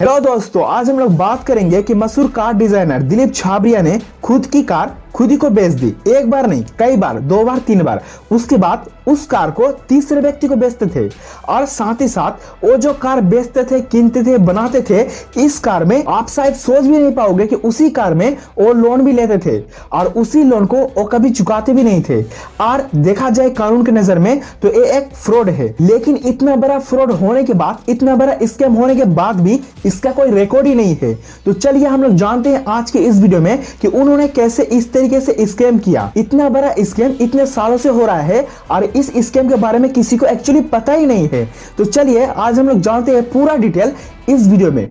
Hello दोस्तों, आज हम लोग बात करेंगे कि मशहूर कार डिजाइनर दिलीप छाबरिया ने खुद की कार खुद ही को बेच दी। एक बार नहीं, कई बार, 2 बार 3 बार। उसके बाद उस कार को तीसरे व्यक्ति को बेचते थे और साथ ही साथ वो जो कार बेचते थे, कीनते थे, बनाते थे, इस कार में आप शायद सोच भी नहीं पाओगे कि उसी कार में वो लोन भी लेते थे और उसी लोन को वो कभी चुकाते भी नहीं थे। और देखा जाए कानून की नजर में तो ये एक फ्रॉड है। लेकिन इतना बड़ा फ्रॉड होने के बाद, इतना बड़ा स्कैम होने के बाद भी इसका कोई रिकॉर्ड ही नहीं है। तो चलिए हम लोग जानते हैं आज के इस वीडियो में कि उन्होंने कैसे इस तरीके से स्कैम किया। इतना बड़ा स्कैम इतने सालों से हो रहा है और इस स्कैम के बारे में किसी को एक्चुअली पता ही नहीं है। तो चलिए आज हम लोग जानते हैं पूरा डिटेल इस वीडियो में।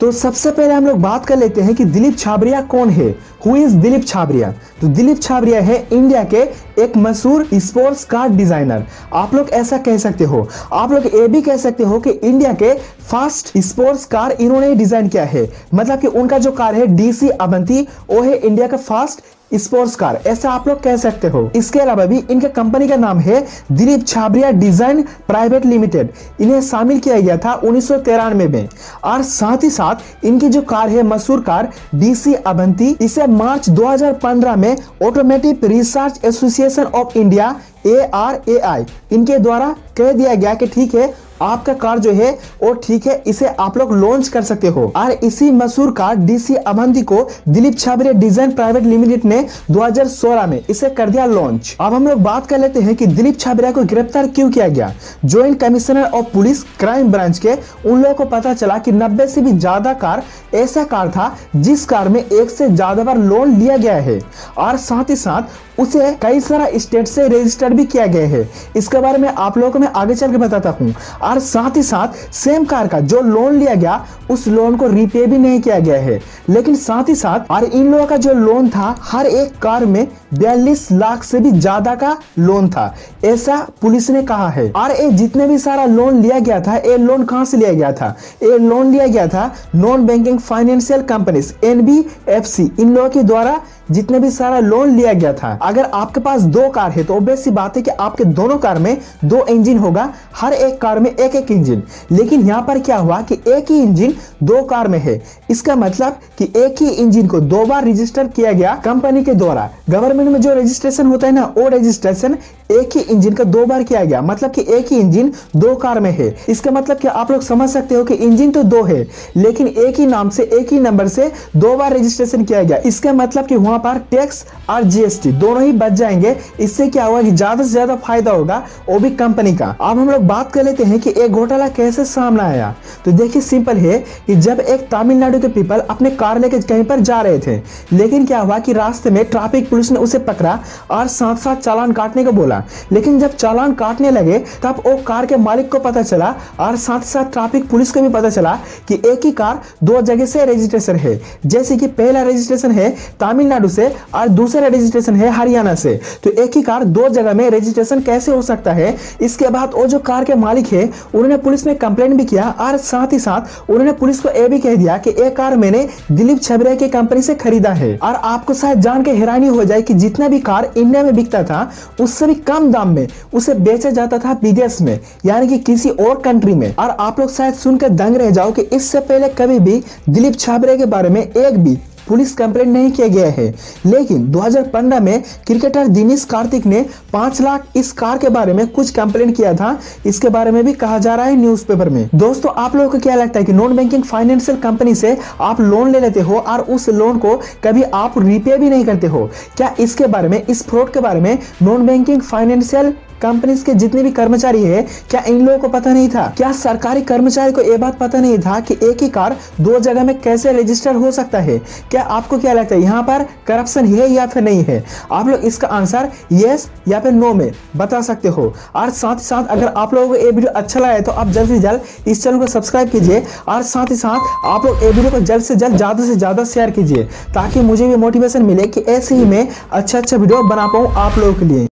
तो सबसे पहले हम लोग बात कर लेते हैं कि दिलीप छाबरिया कौन है। Who is Dilip Chhabria? तो दिलीप छाबरिया है इंडिया के एक मशहूर स्पोर्ट्स कार डिजाइनर। आप लोग ऐसा कह सकते हो, आप लोग ये भी कह सकते हो कि इंडिया के फर्स्ट स्पोर्ट्स कार इन्होंने डिजाइन किया है। मतलब कि उनका जो कार है DC अवंती, वो है इंडिया का फर्स्ट स्पोर्ट्स कार, ऐसा आप लोग कह सकते हो। इसके अलावा भी इनके कंपनी का नाम है Dilip Chhabria design private limited. इन्हें शामिल किया गया था 1993 में। और साथ ही साथ इनकी जो कार है, मशहूर कार DC अवंती, इसे मार्च 2015 में automotive research association of India ARAI इनके द्वारा कह दिया गया कि ठीक है, आपका कार जो है वो ठीक है, इसे आप लोग लॉन्च कर सकते हो। और इसी मशहूर कार DC अवंती को Dilip Chhabria design private limited ने 2016 में इसे कर दिया लॉन्च। अब हम लोग बात कर लेते हैं कि दिलीप छाबरिया को गिरफ्तार क्यों किया गया। Joint commissioner of police crime branch के उन लोगों को पता चला कि 90 से भी ज्यादा कार ऐसा कार था जिस कार में एक से ज्यादा बार लोन लिया गया है और साथ ही साथ उसे कई सारा स्टेट से रजिस्टर भी किया गया है। इसके बारे में आप लोगों को मैं आगे चल के बताता हूँ। और साथ ही साथ सेम कार का जो लोन लिया गया उस लोन को रीपे भी नहीं किया गया है। लेकिन साथ ही साथ और इन लोगों का जो लोन था, हर एक कार में 42 लाख से भी ज्यादा का लोन था, ऐसा पुलिस ने कहा है। और ये जितने भी सारा लोन लिया गया था, ये लोन कहां से लिया गया था? ये लोन लिया गया था non banking financial companies NBFC, इन लोगों के द्वारा जितने भी सारा लोन लिया गया था। अगर आपके पास 2 कार है तो ऑब्वियस सी बात है कि आपके दोनों कार में 2 इंजन होगा, हर एक कार में एक एक इंजन। लेकिन यहाँ पर क्या हुआ कि एक ही इंजन 2 कार में है। इसका मतलब कि एक ही इंजन को 2 बार रजिस्टर किया गया कंपनी के द्वारा। गवर्नमेंट में जो रजिस्ट्रेशन होता है ना, वो रजिस्ट्रेशन एक ही इंजन का 2 बार किया गया। मतलब कि एक ही इंजन 2 कार में है। इसका मतलब कि आप लोग समझ सकते हो कि इंजन तो 2 है लेकिन एक ही नाम से, एक ही नंबर से 2 बार रजिस्ट्रेशन किया गया। इसका मतलब कि वहां पर टैक्स और GST दोनों ही बच जाएंगे। इससे क्या होगा कि ज्यादा से ज्यादा फायदा होगा, वो भी कंपनी का। अब हम लोग बात कर लेते हैं कि एक घोटाला कैसे सामने आया। तो देखिए, सिंपल है कि जब एक तमिलनाडु के पीपल अपने कार लेके कहीं पर जा रहे थे, लेकिन क्या हुआ कि रास्ते में ट्रैफिक पुलिस ने उसे पकड़ा और साथ साथ चालान काटने को बोला। लेकिन जब चालान काटने लगे तब वो कार के मालिक को पता चला और साथ साथ ट्रैफिक पुलिस को भी पता चला कि एक ही कार 2 जगह से रजिस्ट्रेशन है। जैसे कि पहला रजिस्ट्रेशन है तमिलनाडु से और दूसरा रजिस्ट्रेशन है हरियाणा से। तो एक ही कार 2 जगह में रजिस्ट्रेशन कैसे हो सकता है? इसके बाद वो जो कार के मालिक है उन्होंने पुलिस में कंप्लेंट भी किया और साथ ही साथ उन्होंने पुलिस को यह भी कह दिया कि एक कार मैंने दिलीप छाबरिया की कंपनी से खरीदा है। और आपको शायद जान के हैरानी हो जाए कि जितना भी कार इंडिया में बिकता था उससे भी कम दाम में उसे बेचा जाता था विदेश में, यानी कि किसी और कंट्री में। और आप लोग शायद सुनकर दंग रह जाओ कि इससे पहले कभी भी दिलीप छाबरिया के बारे में एक भी पुलिस कंप्लेंट नहीं किया गया है। लेकिन 2015 में क्रिकेटर दिनेश कार्तिक ने 5 लाख इस कार के बारे में कुछ कंप्लेंट किया था। इसके बारे में भी कहा जा रहा है न्यूज़पेपर में। दोस्तों, आप लोगों को क्या लगता है कि नॉन बैंकिंग फाइनेंशियल कंपनी से आप लोन ले लेते हो और उस लोन को कभी आप रीपे भी नहीं करते हो? क्या इसके बारे में, इस फ्रॉड के बारे में नॉन बैंकिंग फाइनेंशियल कंपनीज के जितने भी कर्मचारी है, क्या इन लोगों को पता नहीं था? क्या सरकारी कर्मचारी को यह बात पता नहीं था कि एक ही कार 2 जगह में कैसे रजिस्टर हो सकता है? क्या आपको क्या लगता है यहाँ पर करप्शन है या फिर नहीं है? आप लोग इसका आंसर यस या फिर नो में बता सकते हो। और साथ ही साथ अगर आप लोगों को ये वीडियो अच्छा लगा है तो आप जल्द से जल्द इस चैनल को सब्सक्राइब कीजिए और साथ ही साथ आप लोग ये वीडियो को जल्द से जल्द ज्यादा से ज्यादा शेयर कीजिए ताकि मुझे भी मोटिवेशन मिले कि ऐसे ही मैं अच्छा वीडियो बना पाऊँ आप लोगों के लिए।